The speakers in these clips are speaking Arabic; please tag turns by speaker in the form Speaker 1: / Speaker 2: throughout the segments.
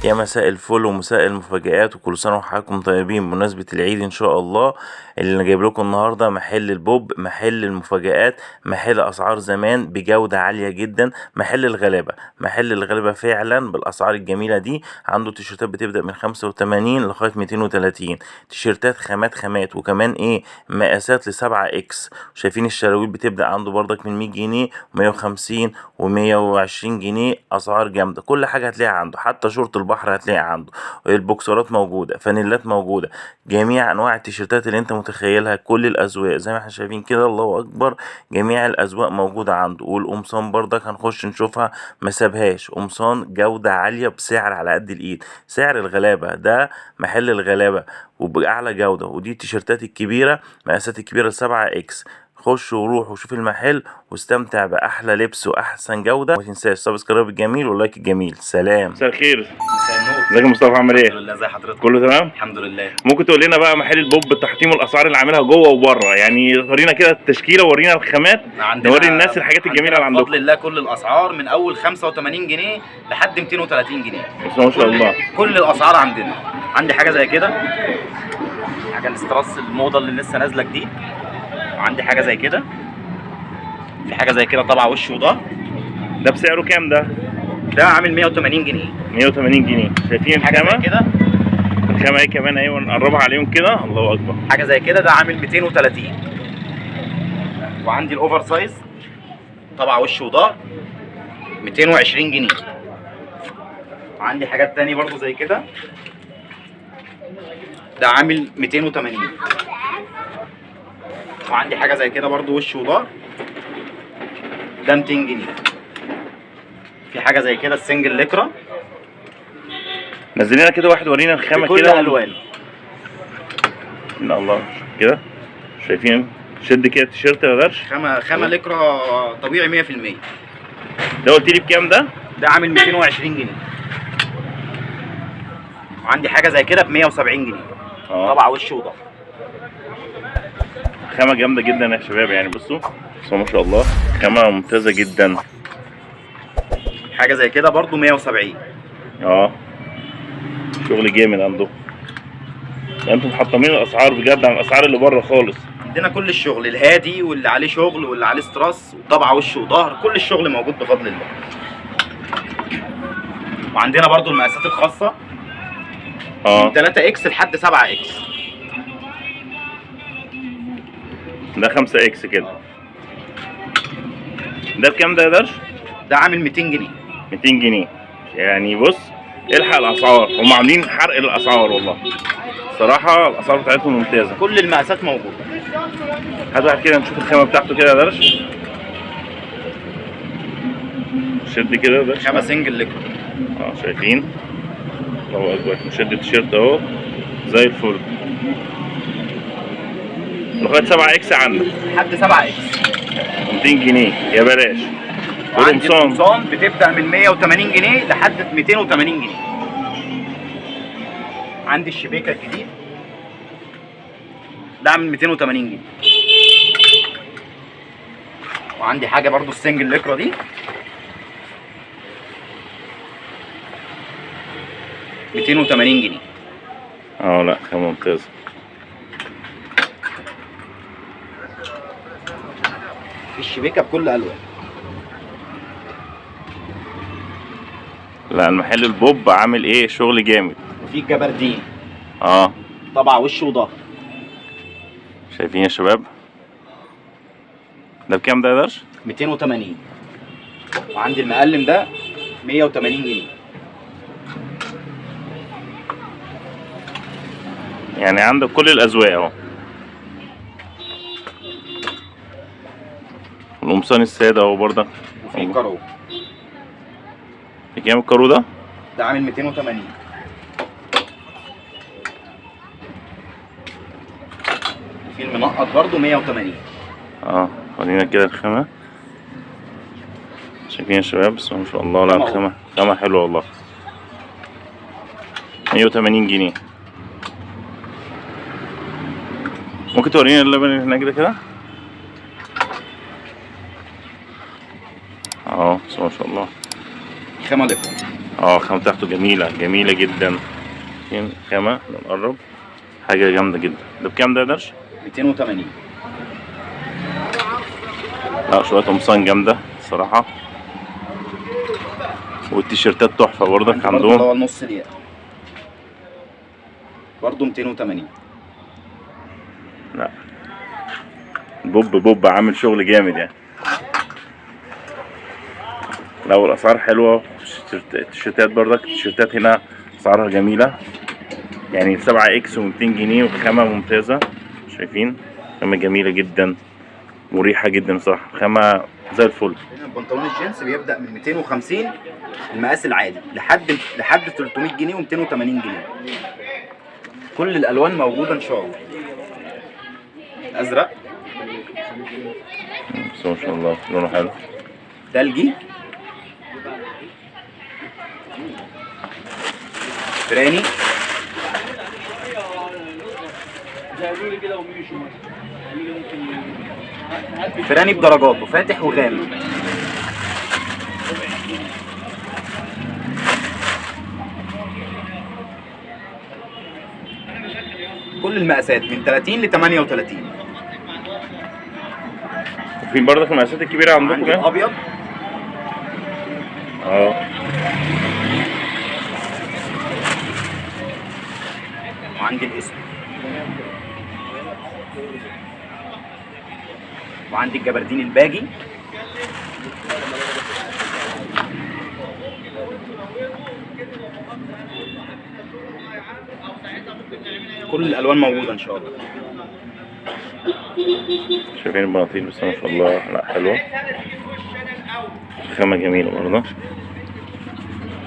Speaker 1: يا مساء الفل ومساء المفاجآت، وكل سنة وحضراتكم طيبين بمناسبة العيد إن شاء الله. اللي أنا جايب لكم النهاردة محل البوب، محل المفاجآت، محل أسعار زمان بجودة عالية جدا، محل الغلابة. محل الغلابة فعلا بالأسعار الجميلة دي. عنده تيشيرتات بتبدأ من 85 لغاية 230، تيشيرتات خامات وكمان مقاسات ل7 إكس. شايفين الشراويل بتبدأ عنده برضك من 100 جنيه و150 و120 جنيه. أسعار جامدة، كل حاجة هتلاقيها عنده، حتى شورت البحر هتلاقي عنده، البوكسرات موجودة، فانيلات موجودة، جميع انواع التيشيرتات اللي انت متخيلها، كل الاذواق زي ما احنا شايفين كده. الله اكبر، جميع الاذواق موجودة عنده. والقمصان برضك هنخش نشوفها، ما سابهاش، قمصان جودة عالية بسعر على قد الايد، سعر الغلابة. ده محل الغلابة وبأعلى جودة. ودي التيشيرتات الكبيرة، مقاسات الكبيرة 7 إكس. خش وروح وشوف المحل واستمتع بأحلى لبس وأحسن جودة. ما تنساش سبسكرايب الجميل واللايك الجميل. سلام. مساء الخير.
Speaker 2: مساء النور.
Speaker 1: ازيك يا مصطفى، عامل ايه؟
Speaker 2: الحمد لله. ازي حضرتك؟
Speaker 1: كله تمام؟
Speaker 2: الحمد لله.
Speaker 1: ممكن تقول لنا بقى محل البوب التحطيم والاسعار اللي عاملها جوه وبره؟ يعني ورينا كده التشكيله وورينا الخامات، نوري الناس الحاجات الجميله اللي عندكم.
Speaker 2: بفضل الله كل الاسعار من اول 85 جنيه لحد 230 جنيه.
Speaker 1: بس ما شاء الله
Speaker 2: كل الاسعار عندنا. عندي حاجه زي كده، حاجه الاستراس الموضه اللي لسه نازله جديد. وعندي حاجه زي كده، في حاجه زي كده طبعا وش وضهر.
Speaker 1: ده بسعره كام ده؟
Speaker 2: ده عامل 180 جنيه.
Speaker 1: 180 جنيه. شايفين
Speaker 2: حاجه زي كده،
Speaker 1: الخامه ايه كمان؟ ايوه نقربها عليهم كده. الله اكبر.
Speaker 2: حاجه زي كده ده عامل 230. وعندي الاوفر سايز طبعا وش وضهر 220 جنيه. وعندي حاجات تاني برضو زي كده، ده عامل 280. وعندي حاجه زي كده برضو وش وضهر، ده 200 جنيه. في حاجه زي كده السنجل لكرة،
Speaker 1: نزل لنا كده واحد، ورينا الخامه
Speaker 2: كده
Speaker 1: كده.
Speaker 2: كل الوان.
Speaker 1: ان الله كده شايفين، شد كده التيشيرت يا درش.
Speaker 2: خامه لكرة طبيعي 100%.
Speaker 1: ده قلت لي بكام ده؟
Speaker 2: ده عامل 220 جنيه. وعندي حاجه زي كده ب 170 جنيه. طبعا وش وضهر.
Speaker 1: خامه جامده جدا يا شباب، يعني بصوا ما شاء الله، خامه ممتازه جدا.
Speaker 2: حاجه زي كده برضو 170.
Speaker 1: شغل جامد عندكم. انتم محطمين الاسعار بجد عن الاسعار اللي بره خالص.
Speaker 2: عندنا كل الشغل الهادي واللي عليه شغل واللي عليه ستراس وطبعا وش وظهر، كل الشغل موجود بفضل الله. وعندنا برضو المقاسات الخاصه من 3 اكس لحد 7 اكس.
Speaker 1: ده 5 اكس كده. ده بكام ده يا درش؟
Speaker 2: ده عامل 200 جنيه.
Speaker 1: 200 جنيه. يعني بص، الحق الاسعار، هم عاملين حرق للاسعار والله. صراحه الاسعار بتاعتهم ممتازه،
Speaker 2: كل المقاسات موجوده.
Speaker 1: هات واحد كده نشوف الخامه بتاعته كده يا درش. شد كده يا درش.
Speaker 2: خامه سنجل لكرة.
Speaker 1: شايفين؟ الله اكبر، نشد التيشيرت اهو زي الفل. لغايه 7 اكس عندك
Speaker 2: لحد 7 اكس
Speaker 1: 200 جنيه يا بلاش.
Speaker 2: وعندي القمصان بتبدا من 180 جنيه لحد 280 جنيه. عندي الشبيكه الجديد ده عامل 280 جنيه. وعندي حاجه برضو السنجل لكرة دي ب 280 جنيه.
Speaker 1: لا خامه ممتازه.
Speaker 2: الشبيكه بكل الوان.
Speaker 1: لا المحل البوب عامل شغل جامد.
Speaker 2: وفي الجبردين طبعا وش وظهر.
Speaker 1: شايفين يا شباب؟ ده بكام ده يا درش؟
Speaker 2: 280. وعندي المقلم ده 180 جنيه.
Speaker 1: يعني عندك كل الاذواق اهو. القمصان الساده اهو برضه.
Speaker 2: وفي الكارو.
Speaker 1: بكام الكارو ده؟
Speaker 2: ده عامل 280. وفي المنقط برضه 180.
Speaker 1: خلينا كده الخامه. شايفين يا شباب؟ بس ما شاء الله، لا الخامه حلوه والله. 180 جنيه. ممكن تورينا اللبن اللي هناك ده كده؟ بس ما شاء الله.
Speaker 2: خامه لكرة.
Speaker 1: الخامة بتاعته جميلة جميلة جدا. فين خامة نقرب، حاجة جامدة جدا. ده بكام ده يا درش؟
Speaker 2: 280.
Speaker 1: لا شوية قمصان جامدة الصراحة، والتيشيرتات تحفة برضك
Speaker 2: اللي
Speaker 1: عندهم.
Speaker 2: هو النص ريال برضه 280.
Speaker 1: لا بوب عامل شغل جامد يعني. لو الاسعار حلوه، التيشيرتات برضك، التيشيرتات هنا اسعارها جميله يعني 7 اكس و200 جنيه وخامه ممتازه. شايفين خامه جميله جدا، مريحه جدا صح، خامه زي الفل.
Speaker 2: هنا البنطلون الجينز بيبدأ من 250 المقاس العادي لحد 300 جنيه و280 جنيه. كل الالوان موجوده ان شاء الله. ازرق،
Speaker 1: بس ما شاء الله لونه حلو.
Speaker 2: تلجي، فراني، فراني بدرجاته فاتح وغامق. كل المقاسات من 30 ل 38.
Speaker 1: وفي برضك المقاسات الكبيره عندكم
Speaker 2: عندي
Speaker 1: كمان؟
Speaker 2: الابيض، وعندي الاسود، وعندي الجبردين الباجي، كل الالوان موجوده ان شاء الله.
Speaker 1: شايفين البناطيل بس ما شاء الله، لا حلوه، خامه جميله برضه،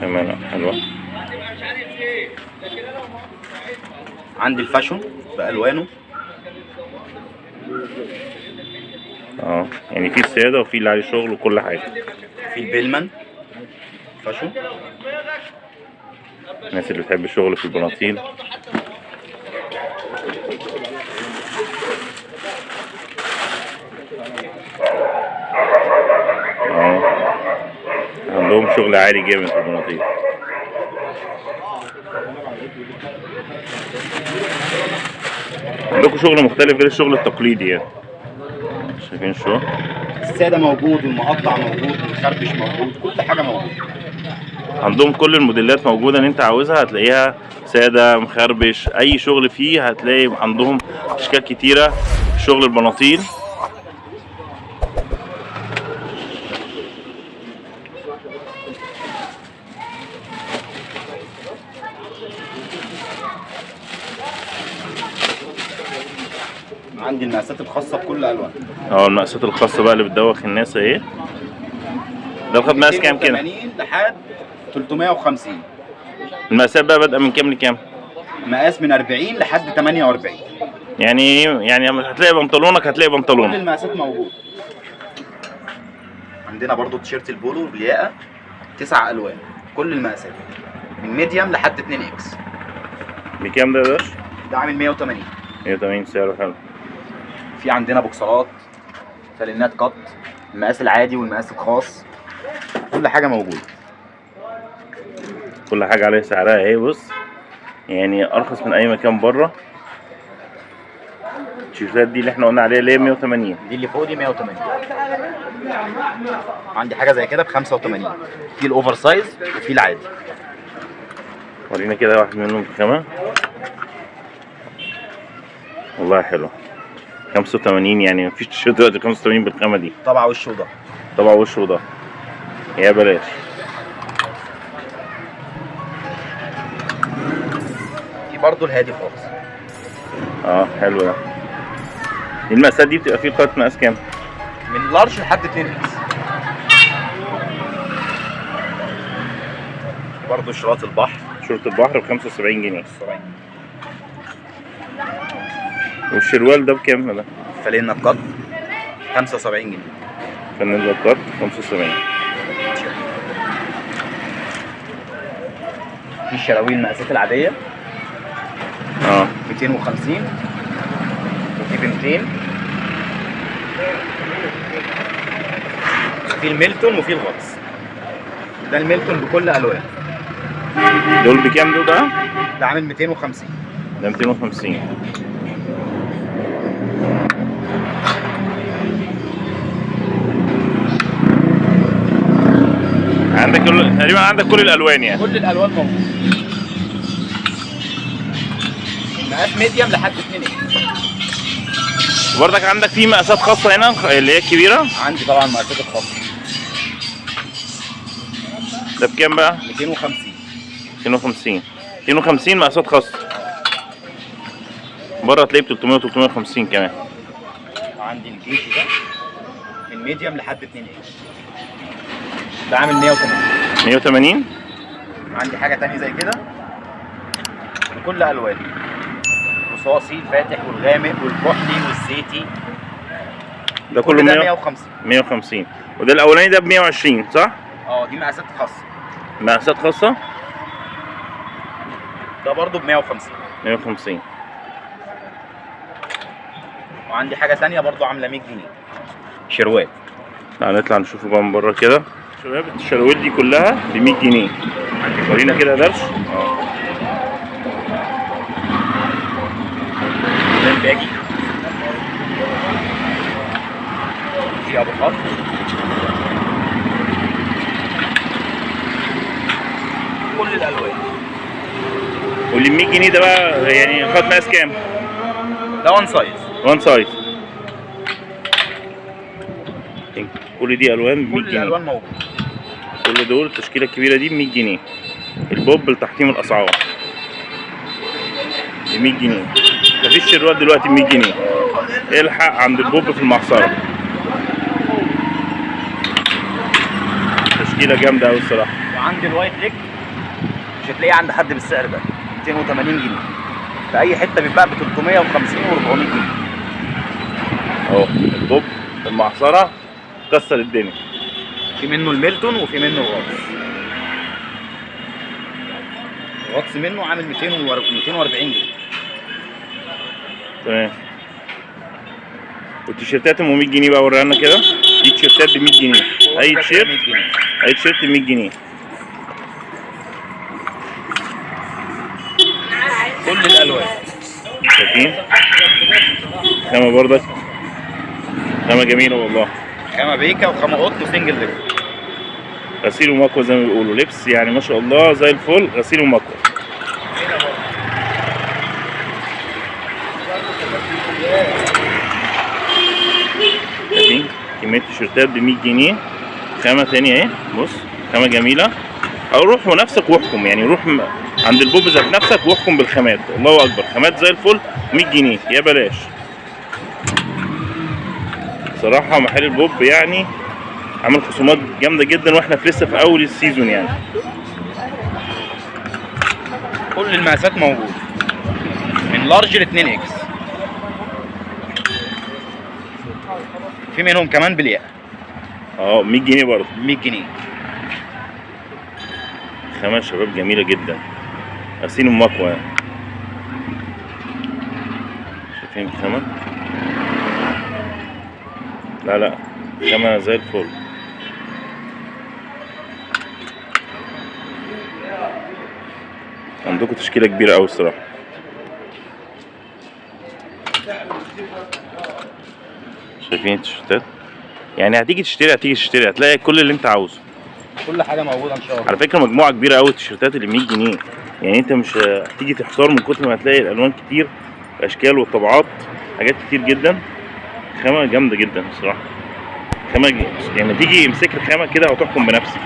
Speaker 1: خامه لا حلوه.
Speaker 2: عندي الفاشون بالوانه،
Speaker 1: يعني في الساده وفي اللي عليه شغل وكل حاجه.
Speaker 2: في البيلمان فاشون،
Speaker 1: الناس اللي بتحب الشغل في البناطيل. عندهم شغل عالي جامد في البناطيل. عندكم شغل مختلف غير الشغل التقليدي يعني. شايفين الشغل؟
Speaker 2: الساده موجود والمقطع موجود والمخربش موجود، كل حاجه موجوده.
Speaker 1: عندهم كل الموديلات موجوده اللي انت عاوزها هتلاقيها، ساده مخربش اي شغل فيه هتلاقي عندهم اشكال كتيره في شغل البناطيل.
Speaker 2: عندي المقاسات الخاصه بكل الوان.
Speaker 1: المقاسات الخاصه بقى اللي بتدوخ الناس اهي. ده خد مقاس كام كده؟
Speaker 2: 80 لحد 350.
Speaker 1: المقاسات بقى بادئه من كام لكام؟
Speaker 2: مقاس من 40 لحد 48.
Speaker 1: يعني هتلاقي بنطلونك، هتلاقي
Speaker 2: كل
Speaker 1: بنطلونك.
Speaker 2: المقاسات موجوده. عندنا برضو تيشيرت البولو بالياقه 9 الوان، كل المقاسات من ميديوم لحد 2 اكس.
Speaker 1: بكام ده يا درش؟
Speaker 2: ده عامل 180.
Speaker 1: 180 سعره حلو.
Speaker 2: في عندنا بوكسرات، فانلات قط، المقاس العادي والمقاس الخاص، كل حاجه موجوده.
Speaker 1: كل حاجه عليها سعرها اهي. بص يعني ارخص من اي مكان بره. التيشيرتات دي اللي احنا قلنا عليها اللي هي 180.
Speaker 2: دي اللي فوق دي 180. عندي حاجه زي كده ب 85. في الاوفر سايز وفي العادي.
Speaker 1: ورينا كده واحد منهم بخامه. والله حلو. 85 يعني مفيش تيشيرت دلوقتي 85 بالخامه دي.
Speaker 2: طبعا وش وضهر.
Speaker 1: طبعا وش وضهر. يا بلاش.
Speaker 2: في برضو الهادي خالص.
Speaker 1: حلو ده. المقاسات دي بتبقى فيه لغايه مقاس كام؟
Speaker 2: من لارج لحد 2 اكس. برضو شراط البحر.
Speaker 1: شورت البحر ب 75 جنيه. والشروال ده بكام ده؟
Speaker 2: فالينا القط 75 جنيه.
Speaker 1: فنان القط 75.
Speaker 2: في الشراويل المقاسات العاديه 250 وفي ب 200. في الميلتون وفي الغطس. ده الميلتون بكل الوان.
Speaker 1: دول بكام دول بقى؟
Speaker 2: ده عامل 250.
Speaker 1: ده 250. عندك تقريبا عندك كل الالوان يعني.
Speaker 2: كل الالوان موجوده. مقاس ميديم لحد 2 اكس.
Speaker 1: وبرضك عندك في مقاسات خاصه هنا اللي هي الكبيره.
Speaker 2: عندي طبعا مقاسات الخاصه.
Speaker 1: ده بكام بقى؟
Speaker 2: 250.
Speaker 1: 250. 250 مقاسات خاصه. بره تلاقيه ب 300 و 350 كمان.
Speaker 2: عندي الجيش ده من ميديم لحد 2 اكس. ده عامل 180.
Speaker 1: 180.
Speaker 2: عندي حاجه تانية زي كده بكل الوان، رصاصي الفاتح والغامق والكحلي والزيتي.
Speaker 1: ده كله
Speaker 2: 150.
Speaker 1: 150. وده الاولاني ده ب 120 صح؟
Speaker 2: دي مقاسات خاصه.
Speaker 1: مقاسات خاصه.
Speaker 2: ده برضو ب 150.
Speaker 1: 150.
Speaker 2: وعندي حاجه تانية برضو عامله 100 جنيه شروال.
Speaker 1: تعال نطلع نشوفه بقى من بره كده. شباب الشراويل دي كلها ب 100 جنيه. ورينا كده درش.
Speaker 2: ده الباقي في ابو خط. كل الالوان.
Speaker 1: واللي ب 100 جنيه ده بقى يعني خد مقاس كام؟
Speaker 2: ده وان سايز.
Speaker 1: وان سايز. كل دي الوان ب 100
Speaker 2: كل
Speaker 1: جنيه.
Speaker 2: الالوان موجوده.
Speaker 1: كل دول التشكيله الكبيره دي ب 100 جنيه. البوب لتحطيم الاسعار ب 100 جنيه. مفيش شروال دلوقتي ب 100 جنيه. الحق عند البوب في المعصره. تشكيله جامده قوي الصراحه.
Speaker 2: وعندي الوايت ليج مش هتلاقيه عند حد بالسعر ده، 280 جنيه. في اي حته بيتباع ب 350 و400 جنيه.
Speaker 1: اهو البوب في المعصره كسر الدنيا.
Speaker 2: في منه الميلتون وفي منه الغطس. الغطس منه عامل 240 جنيه.
Speaker 1: تمام. والتيشيرتات ام 100 جنيه بقى وريها لنا كده. دي تيشيرتات ب 100 جنيه. اي تيشيرت
Speaker 2: 100 جنيه.
Speaker 1: اي تيشيرت ب 100 جنيه.
Speaker 2: كل الالوان.
Speaker 1: شايفين؟ خامة برضك خامة جميلة والله.
Speaker 2: خامة بيكا وخامة قط وسنجل ليفر.
Speaker 1: غسيل ومكوى زي ما بيقولوا. لبس يعني ما شاء الله زي الفل. غسيل ومكوى. شايفين؟ كمية تيشيرتات ب 100 جنيه. خامة تانية اهي. بص خامة جميلة. او روح ونفسك واحكم يعني. روح عند البوب ذات نفسك واحكم بالخامات. الله اكبر. خامات زي الفل 100 جنيه يا بلاش. صراحة محل البوب يعني عامل خصومات جامدة جدا واحنا لسه في اول السيزون يعني.
Speaker 2: كل المقاسات موجودة من لارج ل 2 اكس. في منهم كمان بالياء.
Speaker 1: 100 جنيه برضه.
Speaker 2: 100 جنيه.
Speaker 1: خامة يا شباب جميلة جدا. غسيل ومكوى يعني. شايفين الخامة؟ لا خامة زي الفل. عندكم تشكيلة كبيرة أوي الصراحة. شايفين التيشيرتات؟ يعني هتيجي تشتري هتلاقي كل اللي أنت عاوزه.
Speaker 2: كل حاجة موجودة إن شاء الله.
Speaker 1: على فكرة مجموعة كبيرة أوي التيشيرتات اللي 100 جنيه. يعني أنت مش هتيجي تحتار من كتر ما هتلاقي الألوان كتير، الأشكال والطبعات، حاجات كتير جدا. خامة جامدة جدا الصراحة. خامة يعني تيجي امسك الخامة كده وتحكم بنفسك.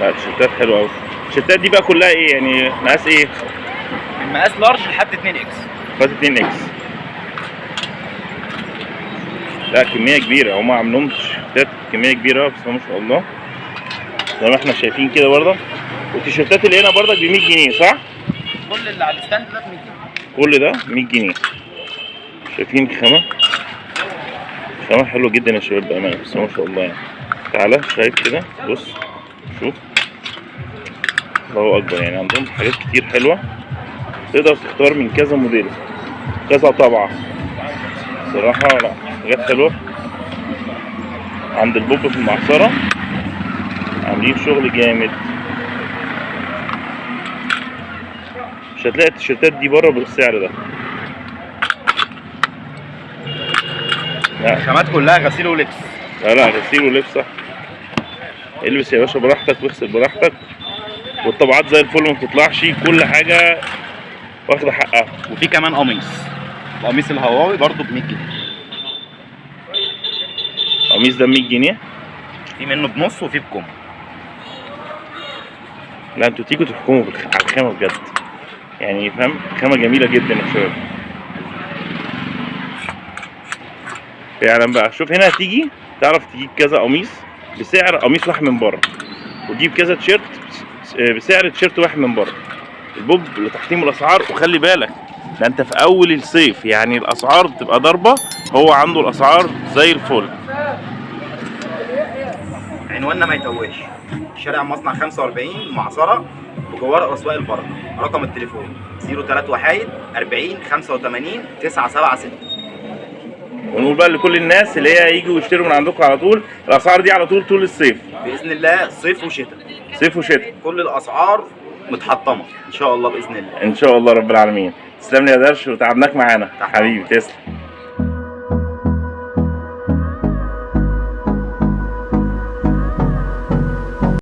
Speaker 1: لا التيشيرتات حلوة أوي. التيشيرتات دي بقى كلها إيه يعني مقاس إيه؟
Speaker 2: من مقاس لارج لحد 2 اكس.
Speaker 1: فات 2 اكس. لا كمية كبيرة. هما عاملين تيشيرتات كمية كبيرة بس ما شاء الله. زي ما احنا شايفين كده برضه. والتيشيرتات اللي هنا برضك ب 100 جنيه صح؟
Speaker 2: كل اللي على الستاند ده ب 100 جنيه.
Speaker 1: كل ده 100 جنيه. شايفين الخامة؟ خامة حلوة جدا يا شباب بأمانة بس ما شاء الله يعني. تعالى شايف كده بص شوف. الله أكبر يعني عندهم حاجات كتير حلوة. تقدر تختار من كذا موديل كذا طبعة. صراحة لا حاجات حلوة. عند البوب في المعصرة عاملين شغل جامد. مش هتلاقي التيشيرتات دي بره بالسعر ده. لا
Speaker 2: الخامات كلها غسيل ولبس.
Speaker 1: لا غسيل ولبس صح. البس يا باشا براحتك واغسل براحتك، والطبعات زي الفل ما بتطلعش، كل حاجة واخدة حقها.
Speaker 2: وفي كمان القميص الهواوي برضو ب 100 جنيه.
Speaker 1: القميص ده 100 جنيه.
Speaker 2: في منه بنص وفي بكم.
Speaker 1: لا انتوا تيجوا تحكموا على الخامة بجد، يعني فاهم، خامة جميلة جدا يا شباب فعلا. بقى شوف هنا هتيجي تعرف تجيب كذا قميص بسعر قميص واحد من بره، وتجيب كذا تيشيرت بسعر تيشيرت واحد من بره. البوب لتحطيم الاسعار. وخلي بالك ده انت في اول الصيف، يعني الاسعار بتبقى ضربه، هو عنده الاسعار زي الفل.
Speaker 2: عنواننا ما يتوهش، شارع مصنع 45 المعصرة بجوار اسواق البركة. رقم التليفون 03 وحايد 40 85 976.
Speaker 1: ونقول بقى لكل الناس اللي هي يجوا يشتروا من عندكم على طول، الاسعار دي على طول الصيف
Speaker 2: باذن الله، صيف وشتاء.
Speaker 1: صيف وشتاء
Speaker 2: كل الاسعار متحطمه ان شاء الله باذن الله.
Speaker 1: ان شاء الله رب العالمين. تسلم لي يا درش وتعبناك معانا حبيبي، تسلم.